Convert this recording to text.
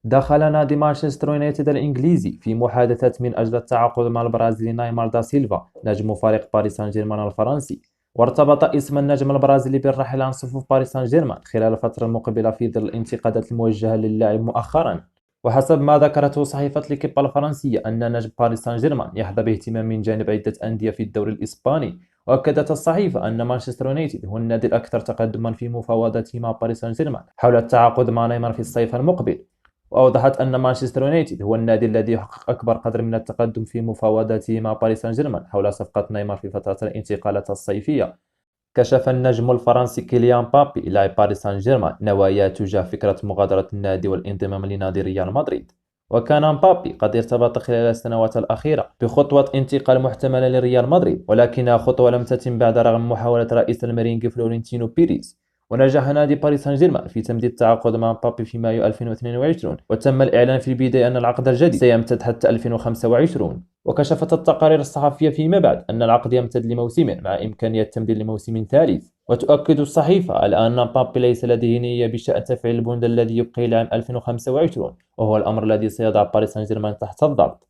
دخل نادي مانشستر يونايتد الإنجليزي في محادثات من أجل التعاقد مع البرازيلي نيمار دا سيلفا نجم فريق باريس سان جيرمان الفرنسي. وارتبط اسم النجم البرازيلي بالرحيل عن صفوف باريس سان جيرمان خلال الفترة المقبلة في ظل الانتقادات الموجهة للاعب مؤخرا. وحسب ما ذكرته صحيفة ليكيب الفرنسية أن نجم باريس سان جيرمان يحظى باهتمام من جانب عدة أندية في الدوري الإسباني. وأكدت الصحيفة أن مانشستر يونايتد هو النادي الأكثر تقدما في مفاوضاته مع باريس سان جيرمان حول التعاقد مع نيمار في الصيف المقبل. وأوضحت أن مانشستر يونايتد هو النادي الذي يحقق أكبر قدر من التقدم في مفاوضاته مع باريس سان جيرمان حول صفقة نيمار في فترة الانتقالات الصيفية. كشف النجم الفرنسي كيليان مبابي لاعب باريس سان جيرمان نواياه تجاه فكرة مغادرة النادي والانضمام لنادي ريال مدريد. وكان مبابي قد ارتبط خلال السنوات الأخيرة بخطوة انتقال محتملة لريال مدريد، ولكنها خطوة لم تتم بعد رغم محاولة رئيس الميرينغ فلورنتينو بيريز. ونجح نادي باريس سان جيرمان في تمديد التعاقد مع مبابي في مايو 2022، وتم الإعلان في البداية أن العقد الجديد سيمتد حتى 2025. وكشفت التقارير الصحفية فيما بعد أن العقد يمتد لموسم مع إمكانية تمديد لموسم ثالث. وتؤكد الصحيفة على أن مبابي ليس لديه نية بشأن تفعيل البند الذي يبقي لعام 2025، وهو الأمر الذي سيضع باريس سان جيرمان تحت الضغط.